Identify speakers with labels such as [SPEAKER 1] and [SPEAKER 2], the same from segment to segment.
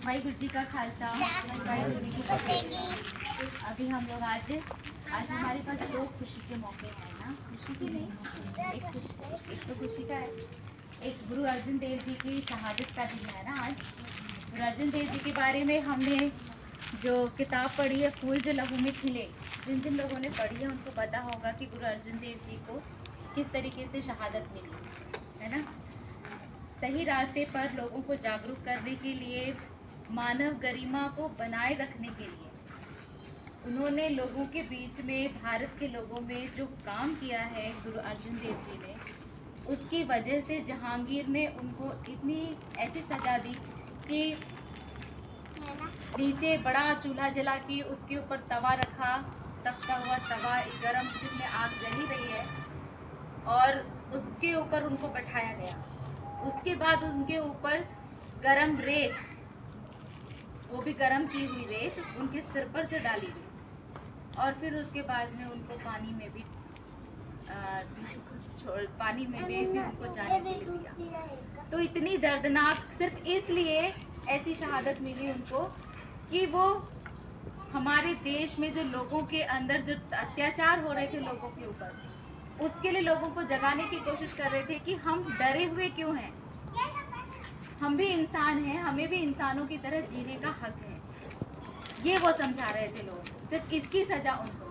[SPEAKER 1] वाहिगुरु जी का खालसा, वाहिगुरु जी की फतेह। अभी हम लोग आज हमारे पास दो खुशी के मौके हैं ना, खुशी की नहीं, एक तो खुशी का है, एक गुरु अर्जुन देव जी की शहादत का दिन है ना आज। गुरु अर्जुन देव जी के बारे में हमने जो किताब पढ़ी है फूल जो लहू में खिले, जिन जिन लोगों ने पढ़ी है उनको पता होगा कि गुरु अर्जुन देव जी को किस तरीके से शहादत मिली है ना। सही रास्ते पर लोगों को जागरूक करने के लिए, मानव गरिमा को बनाए रखने के लिए उन्होंने लोगों के बीच में, भारत के लोगों में जो काम किया है गुरु अर्जुन देव जी ने, उसकी वजह से जहांगीर ने उनको इतनी ऐसी सजा दी कि नीचे बड़ा चूल्हा जला के उसके ऊपर तवा रखा, तपता हुआ तवा गरम जिसमें आग जली रही है, और उसके ऊपर उनको बैठाया गया। उसके बाद उनके ऊपर गरम रेत, वो भी गरम की हुई रेत उनके सिर पर से डाली गई, और फिर उसके बाद में उनको पानी में भी उनको जाने के लिए दिया। तो इतनी दर्दनाक सिर्फ इसलिए ऐसी शहादत मिली उनको कि वो हमारे देश में जो लोगों के अंदर जो अत्याचार हो रहे थे लोगों के ऊपर, उसके लिए लोगों को जगाने की कोशिश कर रहे थे कि हम डरे हुए क्यों हैं, हम भी इंसान हैं, हमें भी इंसानों की तरह जीने का हक है। ये वो समझा रहे थे लोग, सिर्फ इसकी सजा उनको।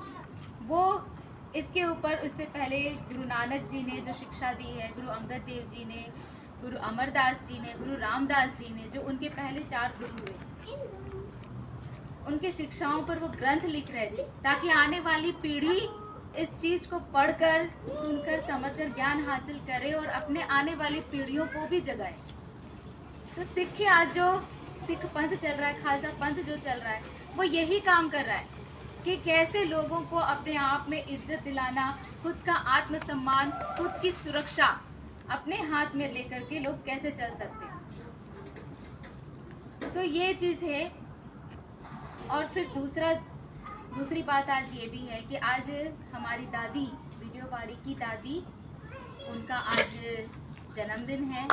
[SPEAKER 1] वो इसके ऊपर उससे पहले गुरु नानक जी ने जो शिक्षा दी है, गुरु अंगद देव जी ने, गुरु अमरदास जी ने, गुरु रामदास जी ने, जो उनके पहले 4 गुरु हुए, उनकी शिक्षाओं पर वो ग्रंथ लिख रहे थे ताकि आने वाली पीढ़ी इस चीज को पढ़कर, सुनकर, समझकर ज्ञान हासिल करे और अपने आने वाली पीढ़ियों को भी जगाए। तो सिख आज जो सिख पंथ चल रहा है, खालसा पंथ जो चल रहा है, वो यही काम कर रहा है कि कैसे लोगों को अपने आप में इज्जत दिलाना, खुद का आत्मसम्मान, खुद की सुरक्षा अपने हाथ में लेकर के लोग कैसे चल सकते हैं। तो ये चीज़ है। और फिर दूसरी बात आज ये भी है कि आज हमारी दादी, वीडियो बाड़ी की दादी, उनका आज जन्मदिन है।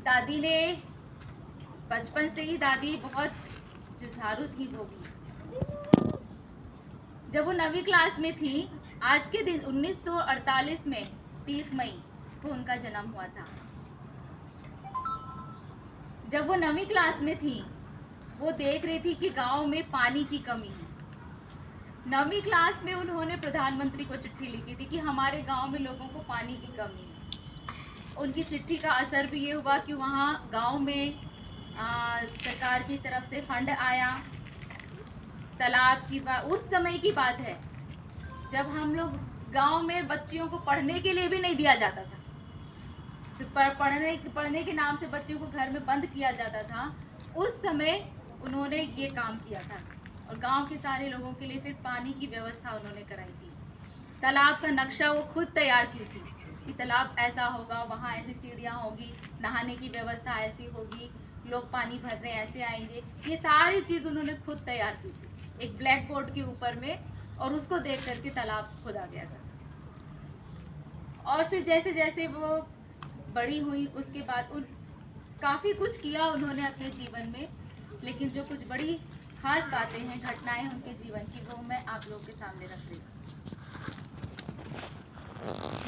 [SPEAKER 1] दादी ने बचपन से ही, दादी बहुत जुझारू थी वो भी। जब वो 9वीं क्लास में थी, आज के दिन 1948 में 30 मई को उनका जन्म हुआ था। जब वो 9वीं क्लास में थी, वो देख रही थी कि गांव में पानी की कमी है। 9वीं क्लास में उन्होंने प्रधानमंत्री को चिट्ठी लिखी थी कि हमारे गांव में लोगों को पानी की कमी है। उनकी चिट्ठी का असर भी ये हुआ कि वहाँ गांव में सरकार की तरफ से फंड आया। तालाब की बात, उस समय की बात है जब हम लोग गांव में बच्चियों को पढ़ने के लिए भी नहीं दिया जाता था, तो पढ़ने के नाम से बच्चियों को घर में बंद किया जाता था। उस समय उन्होंने ये काम किया था और गांव के सारे लोगों के लिए फिर पानी की व्यवस्था उन्होंने कराई थी। तालाब का नक्शा वो खुद तैयार की थी कि तालाब ऐसा होगा, वहाँ ऐसी सीढ़ियाँ होगी, नहाने की व्यवस्था ऐसी होगी, लोग पानी भरने ऐसे आएंगे। ये सारी चीज़ उन्होंने खुद तैयार की थी एक ब्लैक बोर्ड के ऊपर में, और उसको देख करके तालाब खोदा गया था। और फिर जैसे जैसे वो बड़ी हुई, उसके बाद काफ़ी कुछ किया उन्होंने अपने जीवन में, लेकिन जो कुछ बड़ी खास बातें हैं, घटनाएं उनके जीवन की, वो मैं आप लोगों के सामने रख रही हूँ।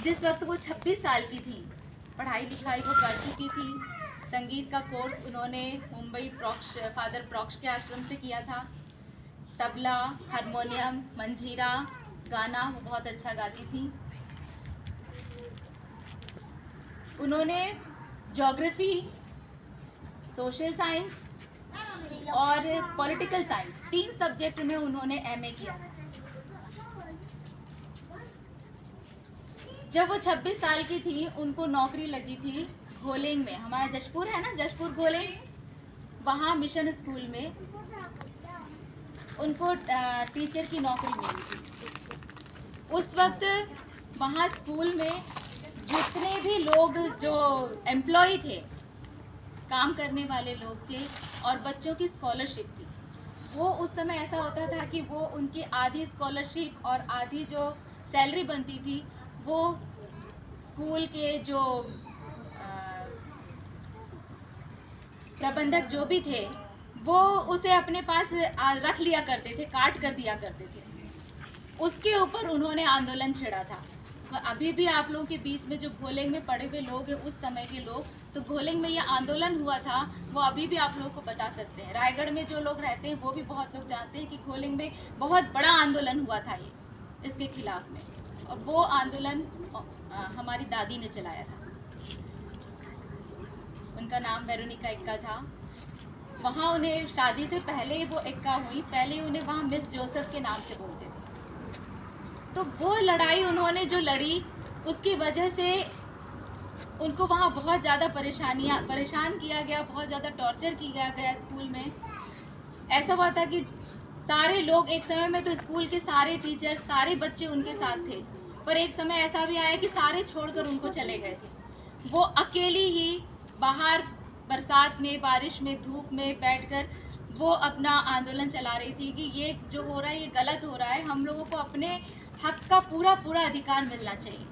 [SPEAKER 1] जिस वक्त वो 26 साल की थी, पढ़ाई लिखाई वो कर चुकी थी। संगीत का कोर्स उन्होंने मुंबई फादर प्रोक्ष के आश्रम से किया था। तबला, हारमोनियम, मंजीरा, गाना वो बहुत अच्छा गाती थी। उन्होंने ज्योग्राफी, सोशल साइंस और पॉलिटिकल साइंस 3 सब्जेक्ट में उन्होंने एमए किया। जब वो 26 साल की थी, उनको नौकरी लगी थी घोलेंग में, हमारा जशपुर है ना, जशपुर घोलेंग, वहाँ मिशन स्कूल में उनको टीचर की नौकरी मिली थी। उस वक्त वहाँ स्कूल में जितने भी लोग जो एम्प्लॉय थे, काम करने वाले लोग थे, और बच्चों की स्कॉलरशिप थी, वो उस समय ऐसा होता था कि वो उनकी आधी स्कॉलरशिप और आधी जो सैलरी बनती थी वो स्कूल के जो प्रबंधक जो भी थे वो उसे अपने पास रख लिया करते थे, काट कर दिया करते थे। उसके ऊपर उन्होंने आंदोलन छेड़ा था। तो अभी भी आप लोगों के बीच में जो घोलेंग में पड़े हुए लोग हैं, उस समय के लोग, तो घोलेंग में ये आंदोलन हुआ था, वो अभी भी आप लोगों को बता सकते हैं। रायगढ़ में जो लोग रहते हैं वो भी बहुत लोग जानते हैं कि घोलेंग में बहुत बड़ा आंदोलन हुआ था ये इसके खिलाफ में, और वो आंदोलन हमारी दादी ने चलाया था। उनका नाम वेरोनिका एक्का था। वहाँ उन्हें शादी से पहले वो एक्का हुई, पहले उन्हें वहाँ मिस जोसेफ के नाम से बोलते थे। तो वो लड़ाई उन्होंने जो लड़ी, उसकी वजह से उनको वहाँ बहुत ज़्यादा परेशान किया गया, बहुत ज़्यादा टॉर्चर किया गया स्कूल में। ऐसा हुआ था कि सारे लोग, एक समय में तो स्कूल के सारे टीचर, सारे बच्चे उनके साथ थे, पर एक समय ऐसा भी आया कि सारे छोड़कर उनको चले गए थे। वो अकेली ही बाहर बरसात में, बारिश में, धूप में बैठकर वो अपना आंदोलन चला रही थी कि ये जो हो रहा है ये गलत हो रहा है, हम लोगों को अपने हक का पूरा अधिकार मिलना चाहिए।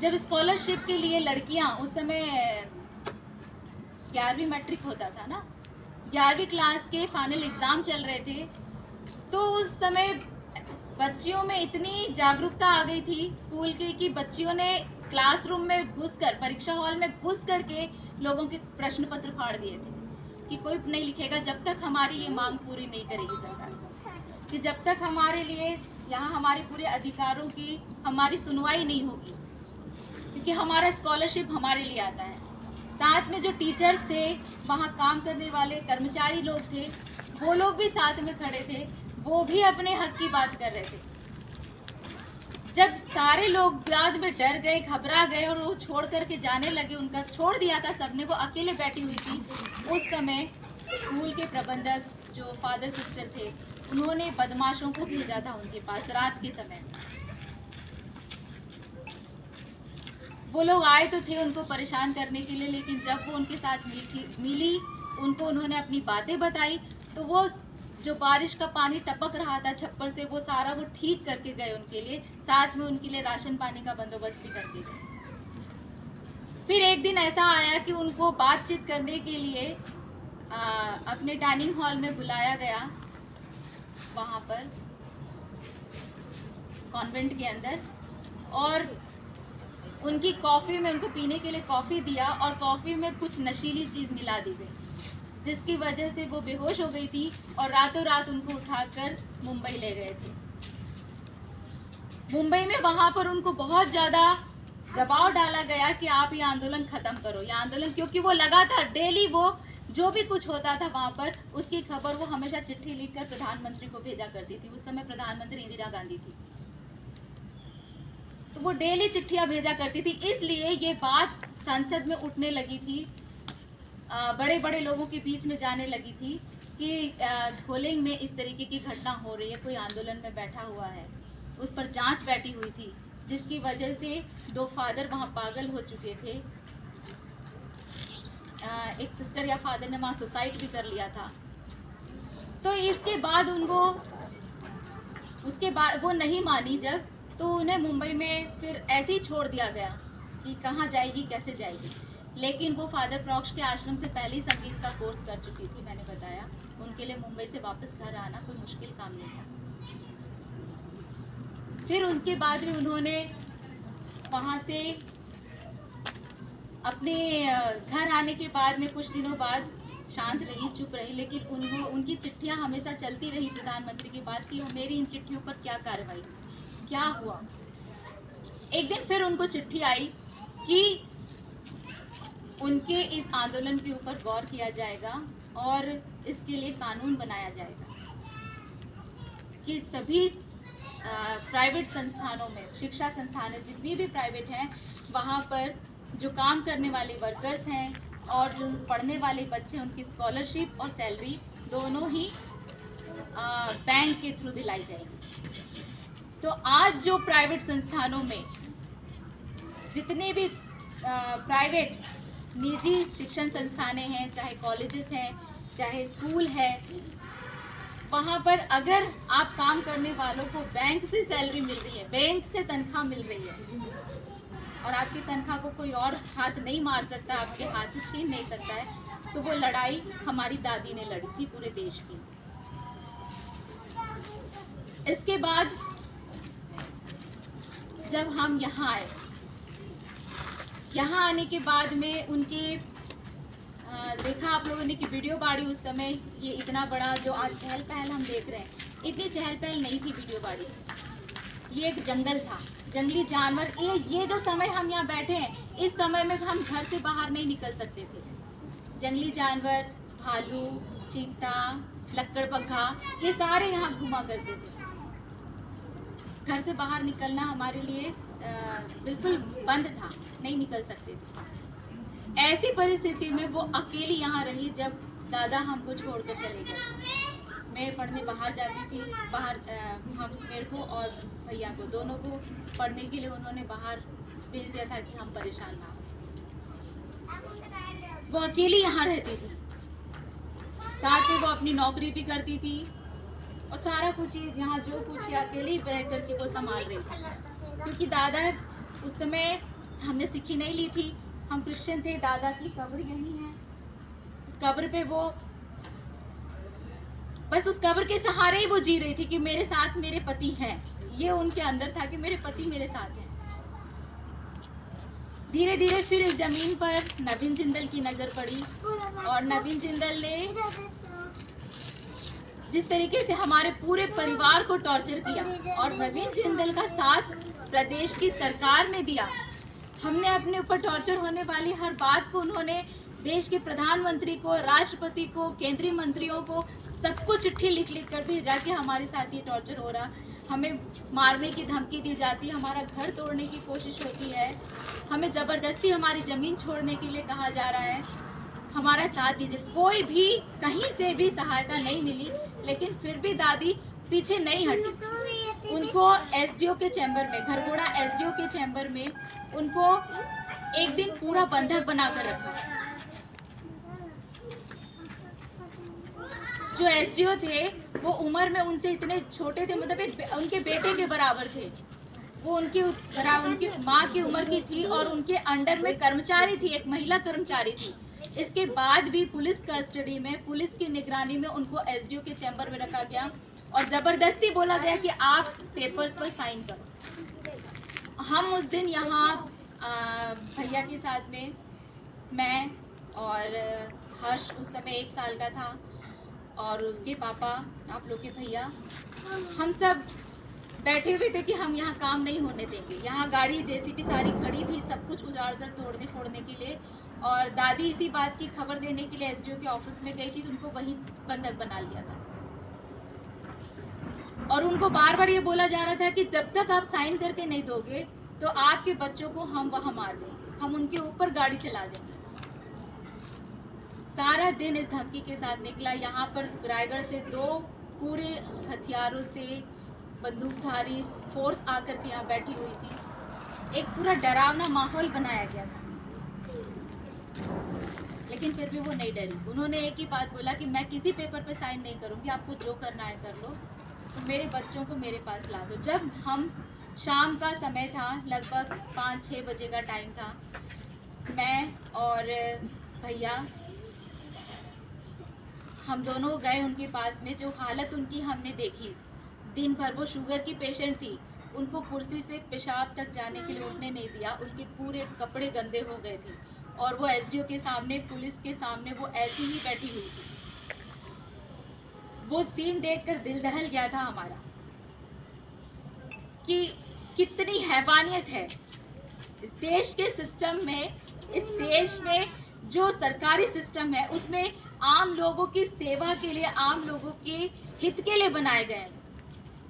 [SPEAKER 1] जब स्कॉलरशिप के लिए लड़कियां, उस समय 11वीं मैट्रिक होता था ना, 11वीं क्लास के फाइनल एग्जाम चल रहे थे, तो उस समय बच्चियों में इतनी जागरूकता आ गई थी स्कूल की कि बच्चियों ने क्लासरूम में घुसकर, परीक्षा हॉल में घुस करके लोगों के प्रश्न पत्र फाड़ दिए थे कि कोई नहीं लिखेगा जब तक हमारी ये मांग पूरी नहीं करेगी सरकार, कि जब तक हमारे लिए यहाँ हमारे पूरे अधिकारों की हमारी सुनवाई नहीं होगी, क्योंकि हमारा स्कॉलरशिप हमारे लिए आता है। साथ में जो टीचर्स थे, वहाँ काम करने वाले कर्मचारी लोग थे, वो लोग भी साथ में खड़े थे, वो भी अपने हक की बात कर रहे थे। जब सारे लोग बाद में डर गए, घबरा गए और वो छोड़ करके जाने लगे, उनका छोड़ दिया था सबने, वो अकेले बैठी हुई थी। उस समय स्कूल के प्रबंधक जो फादर सिस्टर थे, उन्होंने बदमाशों को भेजा था उनके पास रात के समय। वो लोग आए तो थे उनको परेशान करने के लिए, लेकिन जब वो उनके साथ मिली, उनको उन्होंने अपनी बातें बताई, तो वो जो बारिश का पानी टपक रहा था छप्पर से, वो सारा वो ठीक करके गए उनके लिए, साथ में उनके लिए राशन पानी का बंदोबस्त भी करके गए। फिर एक दिन ऐसा आया कि उनको बातचीत करने के लिए अपने डाइनिंग हॉल में बुलाया गया, वहाँ पर कॉन्वेंट के अंदर, और उनकी कॉफ़ी में, उनको पीने के लिए कॉफ़ी दिया और कॉफ़ी में कुछ नशीली चीज़ मिला दी गई, जिसकी वजह से वो बेहोश हो गई थी और रातों रात उनको उठाकर मुंबई ले गए थे। मुंबई में वहाँ पर उनको बहुत ज़्यादा दबाव डाला गया कि आप ये आंदोलन ख़त्म करो, ये आंदोलन, क्योंकि वो लगातार डेली वो जो भी कुछ होता था वहाँ पर, उसकी खबर वो हमेशा चिट्ठी लिखकर प्रधानमंत्री को भेजा करती थी। उस समय प्रधानमंत्री इंदिरा गांधी थी, तो वो डेली चिट्ठियाँ भेजा करती थी। इसलिए ये बात संसद में उठने लगी थी, बड़े बड़े लोगों के बीच में जाने लगी थी कि घोलेंग में इस तरीके की घटना हो रही है, कोई आंदोलन में बैठा हुआ है, उस पर जांच बैठी हुई थी, जिसकी वजह से 2 फादर वहाँ पागल हो चुके थे। एक सिस्टर या फादर ने वहाँ सुसाइड भी कर लिया था। तो इसके बाद उनको, उसके बाद वो नहीं मानी जब, तो उन्हें मुंबई में फिर ऐसे ही छोड़ दिया गया कि कहाँ जाएगी, कैसे जाएगी। लेकिन वो फादर प्रॉक्ष के आश्रम से पहले ही संगीत का कोर्स कर चुकी थी, मैंने बताया। उनके लिए मुंबई से वापस घर आना कोई मुश्किल काम नहीं था। फिर उसके बाद भी उन्होंने वहाँ से अपने घर आने के बाद में कुछ दिनों बाद शांत रही, चुप रही, लेकिन उनकी चिट्ठियाँ हमेशा चलती रही प्रधानमंत्री के पास कि मेरी इन चिट्ठियों पर क्या कार्रवाई, क्या हुआ। एक दिन फिर उनको चिट्ठी आई कि उनके इस आंदोलन के ऊपर गौर किया जाएगा और इसके लिए कानून बनाया जाएगा कि सभी प्राइवेट संस्थानों में, शिक्षा संस्थान जितनी भी प्राइवेट हैं, वहाँ पर जो काम करने वाले वर्कर्स हैं और जो पढ़ने वाले बच्चे हैं, उनकी स्कॉलरशिप और सैलरी दोनों ही बैंक के थ्रू दिलाई जाएगी। तो आज जो प्राइवेट संस्थानों में जितने भी प्राइवेट निजी शिक्षण संस्थानें हैं, चाहे कॉलेजेस हैं, चाहे स्कूल है, वहाँ पर अगर आप काम करने वालों को बैंक से सैलरी मिल रही है, बैंक से तनख्वाह मिल रही है, और आपकी तनख्वाह को कोई और हाथ नहीं मार सकता, आपके हाथ से छीन नहीं सकता है, तो वो लड़ाई हमारी दादी ने लड़ी थी पूरे देश की। इसके बाद जब हम यहाँ आए, यहाँ आने के बाद में उनके देखा आप लोगों ने कि वीडियो बाड़ी उस समय ये इतना बड़ा जो आज चहल पहल हम देख रहे हैं, इतनी चहल पहल नहीं थी वीडियो बाड़ी। ये एक जंगल था, जंगली जानवर, ये जो समय हम यहाँ बैठे हैं, इस समय में हम घर से बाहर नहीं निकल सकते थे। जंगली जानवर, भालू, चीता, लक्कड़बग्घा, ये सारे यहाँ घुमा करते थे। घर से बाहर निकलना हमारे लिए बिल्कुल बंद था, नहीं निकल सकते थे। ऐसी परिस्थिति में वो अकेली यहाँ रही जब दादा हमको छोड़कर चले गए। मैं पढ़ने बाहर जाती थी, बाहर हम मेरे को और भैया को दोनों को पढ़ने के लिए उन्होंने बाहर भेज दिया था कि हम परेशान ना हो। वो अकेली यहाँ रहती थी, साथ में वो अपनी नौकरी भी करती थी और सारा कुछ यहाँ जो कुछ अकेले रह करके वो संभाल रही थी। क्योंकि दादा उस समय हमने सिक्खी नहीं ली थी, हम क्रिश्चियन थे। दादा की कब्र यही है, उस कब्र पे वो बस उस कब्र के सहारे ही वो जी रही थी कि मेरे साथ मेरे पति हैं। ये उनके अंदर था कि मेरे पति मेरे साथ हैं। धीरे धीरे फिर इस जमीन पर नवीन जिंदल की नजर पड़ी और नवीन जिंदल ने जिस तरीके से हमारे पूरे परिवार को टॉर्चर किया और नवीन जिंदल का साथ प्रदेश की सरकार ने दिया। हमने अपने ऊपर टॉर्चर होने वाली हर बात को उन्होंने देश के प्रधानमंत्री को, राष्ट्रपति को, केंद्रीय मंत्रियों को सबको चिट्ठी लिख लिख कर भेजा कि हमारे साथ ये टॉर्चर हो रहा, हमें मारने की धमकी दी जाती है, हमारा घर तोड़ने की कोशिश होती है, हमें ज़बरदस्ती हमारी ज़मीन छोड़ने के लिए कहा जा रहा है, हमारा साथ दीजिए। कोई भी कहीं से भी सहायता नहीं मिली, लेकिन फिर भी दादी पीछे नहीं हटी। उनको एसडीओ के चैम्बर में, घरघोड़ा एसडीओ के चैम्बर में उनको एक दिन पूरा बंधक बनाकर रखा। जो एसडीओ थे वो उम्र में उनसे इतने छोटे थे, मतलब उनके बेटे के बराबर थे। वो उनकी माँ की उम्र की थी और उनके अंडर में कर्मचारी थी, एक महिला कर्मचारी थी। इसके बाद भी पुलिस कस्टडी में, पुलिस की निगरानी में उनको एसडीओ के चैम्बर में रखा गया और ज़बरदस्ती बोला गया कि आप पेपर्स पर साइन करो। हम उस दिन यहाँ भैया के साथ में, मैं और हर्ष उस समय 1 साल का था और उसके पापा, आप लोग के भैया, हम सब बैठे हुए थे कि हम यहाँ काम नहीं होने देंगे। यहाँ गाड़ी जेसीबी सारी खड़ी थी, सब कुछ उजाड़ कर तोड़ने फोड़ने के लिए। और दादी इसी बात की खबर देने के लिए एसडीओ के ऑफिस में गई थी, तो उनको वहीं बंधक बना लिया था। और उनको बार बार ये बोला जा रहा था कि जब तक आप साइन करके नहीं दोगे तो आपके बच्चों को हम वहाँ मार देंगे, हम उनके ऊपर गाड़ी चला देंगे। सारा दिन इस धमकी के साथ निकला। यहाँ पर रायगढ़ से 2 पूरे हथियारों से बंदूकधारी फोर्स आकर के यहाँ बैठी हुई थी। एक पूरा डरावना माहौल बनाया गया था, लेकिन फिर भी वो नहीं डरी। उन्होंने एक ही बात बोला कि मैं किसी पेपर पे साइन नहीं करूँगी, आपको जो करना है कर लो, तो मेरे बच्चों को मेरे पास ला दो। जब हम शाम का समय था, लगभग 5-6 बजे का टाइम था, मैं और भैया हम दोनों गए उनके पास में। जो हालत उनकी हमने देखी, दिन भर वो शुगर की पेशेंट थी, उनको कुर्सी से पेशाब तक जाने के लिए उठने नहीं दिया, उनके पूरे कपड़े गंदे हो गए थे और वो एसडीओ के सामने, पुलिस के सामने वो ऐसी ही बैठी हुई थी। वो सीन देखकर दिल दहल गया था हमारा कि कितनी हैवानियत है इस देश के सिस्टम में। इस देश में जो सरकारी सिस्टम है उसमें आम लोगों की सेवा के लिए, आम लोगों के हित के लिए बनाए गए हैं,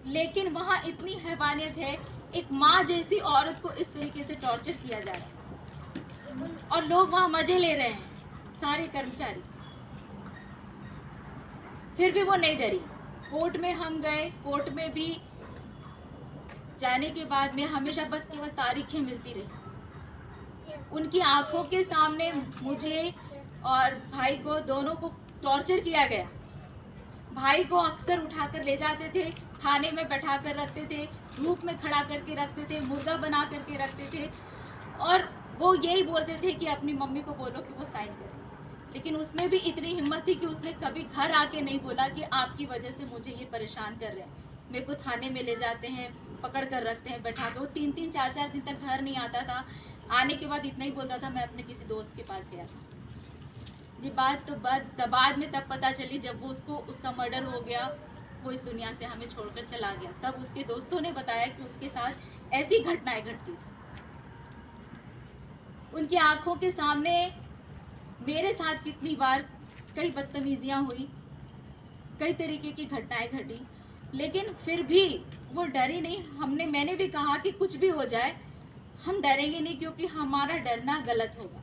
[SPEAKER 1] लेकिन वहाँ इतनी हैवानियत है। एक माँ जैसी औरत को इस तरीके से टॉर्चर किया जा रहा है और लोग वहाँ मजे ले रहे हैं, सारे कर्मचारी। फिर भी वो नहीं डरी। कोर्ट में हम गए, कोर्ट में भी जाने के बाद में हमेशा बस केवल तारीखें मिलती रही। उनकी आंखों के सामने मुझे और भाई को, दोनों को टॉर्चर किया गया। भाई को अक्सर उठाकर ले जाते थे, थाने में बैठा कर रखते थे, धूप में खड़ा करके रखते थे, मुर्गा बना करके रखते थे। और वो यही बोलते थे कि अपनी मम्मी को बोलो कि वो साइन करे, लेकिन उसमें भी इतनी हिम्मत थी कि उसने कभी घर आके नहीं बोला कि आपकी वजह से मुझे ये परेशान कर रहे हैं, मेरे को थाने में ले जाते हैं, पकड़ कर रखते हैं, बैठा के। वो 3-3 4-4 दिन तक घर नहीं आता था। आने के बाद इतना ही बोलता था, मैं अपने किसी दोस्त के पास गया था। ये बात तो बाद में तब पता चली जब वो उसका मर्डर हो गया, वो इस दुनिया से हमें छोड़कर चला गया। तब उसके दोस्तों ने बताया कि उसके साथ ऐसी घटनाएं घटती थी। उनकी आंखों के सामने मेरे साथ कितनी बार कई बदतमीजियां हुई, कई तरीके की घटनाएं घटी, लेकिन फिर भी वो डरी नहीं। मैंने भी कहा कि कुछ भी हो जाए हम डरेंगे नहीं, क्योंकि हमारा डरना गलत होगा।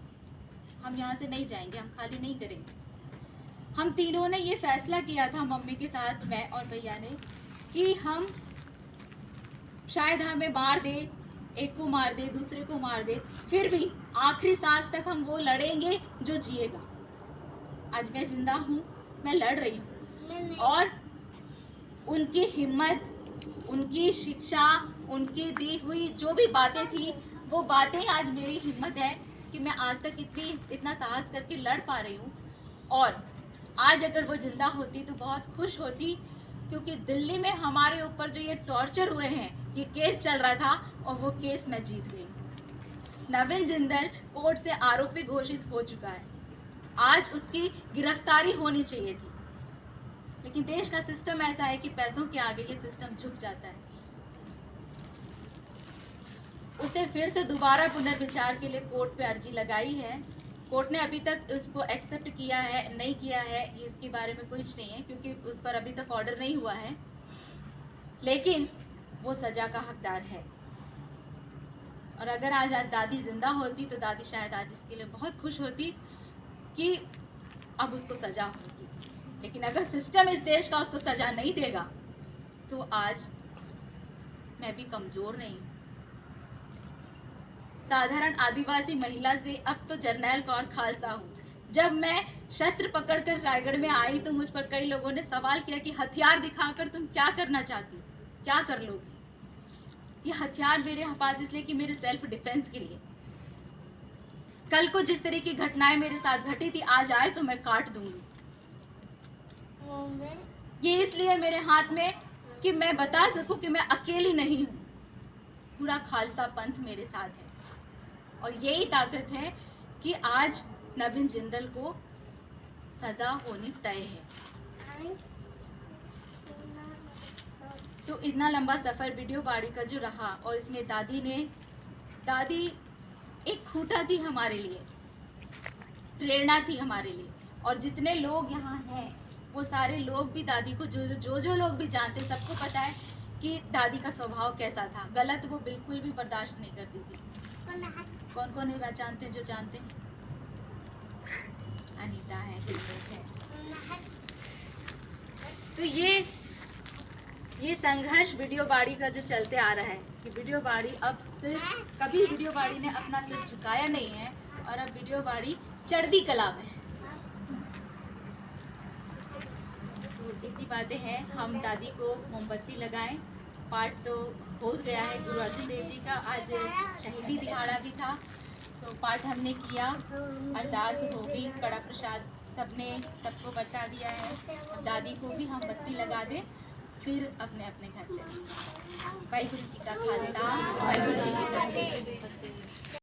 [SPEAKER 1] हम यहाँ से नहीं जाएंगे, हम खाली नहीं करेंगे। हम तीनों ने ये फैसला किया था, मम्मी के साथ, मैं और भैया ने, कि हम शायद हमें मार दे, एक को मार दे, दूसरे को मार दे, फिर भी आखिरी सांस तक हम वो लड़ेंगे जो जिएगा। आज मैं जिंदा हूँ, मैं लड़ रही हूँ, और उनकी हिम्मत, उनकी शिक्षा, उनकी दी हुई जो भी बातें थी, वो बातें आज मेरी हिम्मत है कि मैं आज तक इतना साहस करके लड़ पा रही हूँ। और आज अगर वो जिंदा होती तो बहुत खुश होती, क्योंकि दिल्ली में हमारे ऊपर जो ये टॉर्चर हुए हैं, ये केस चल रहा था और वो केस मैं जीत गई। नवीन जिंदल कोर्ट से आरोपी घोषित हो चुका है। आज उसकी गिरफ्तारी होनी चाहिए थी, लेकिन देश का सिस्टम ऐसा है कि पैसों के आगे ये सिस्टम झुक जाता है। उसने फिर से दोबारा पुनर्विचार के लिए कोर्ट पे अर्जी लगाई है। कोर्ट ने अभी तक उसको एक्सेप्ट किया है नहीं किया है, इसके बारे में कुछ नहीं है, क्योंकि उस पर अभी तक ऑर्डर नहीं हुआ है, लेकिन वो सजा का हकदार है। और अगर आज दादी जिंदा होती तो दादी शायद आज इसके लिए बहुत खुश होती कि अब उसको सजा होगी। लेकिन अगर सिस्टम इस देश का उसको सजा नहीं देगा तो आज मैं भी कमजोर नहीं हूँ। साधारण आदिवासी महिला से अब तो जर्नैल कौर खालसा हूँ। जब मैं शस्त्र पकड़कर रायगढ़ में आई तो मुझ पर कई लोगों ने सवाल किया कि हथियार दिखाकर तुम क्या करना चाहती हो, क्या कर लोगी। ये हथियार मेरे पास इसलिए कि मेरे सेल्फ डिफेंस के लिए। कल को जिस तरह की घटनाएं मेरे साथ घटी थी, आज आए तो मैं काट दूंगी। ये इसलिए मेरे हाथ में कि मैं बता सकूं कि मैं अकेली नहीं हूं, पूरा खालसा पंथ मेरे साथ है। और यही ताकत है कि आज नवीन जिंदल को सजा होनी तय है। तो इतना लंबा सफ़र वीडियो बाड़ी का जो रहा, और इसमें दादी एक खूंटा थी हमारे लिए, प्रेरणा थी हमारे लिए। और जितने लोग यहाँ हैं वो सारे लोग भी दादी को जो लोग भी जानते, सबको पता है कि दादी का स्वभाव कैसा था। गलत वो बिल्कुल भी बर्दाश्त नहीं करती थी। कौन कौन है जानते हैं? जो जानते हैं, अनीता है, है। तो ये संघर्ष वीडियो बाड़ी का जो चलते आ रहा है कि वीडियो बाड़ी अब सिर्फ, कभी वीडियो बाड़ी ने अपना सिर झुकाया नहीं है, और अब वीडियो बाड़ी चढ़ती कला में है। तो इतनी बातें हैं। हम दादी को मोमबत्ती लगाएं। पाठ तो हो गया है, गुरु अर्जुन देव जी का आज शहीदी दिहाड़ा भी था, तो पाठ हमने किया, अरदास हो गई, कड़ा प्रसाद सबको बता दिया है। दादी को भी हम बत्ती लगा दें, फिर अपने अपने घर चले। वाहिगुरु जी का खालसा, वाहिगुरु जी की फतेह।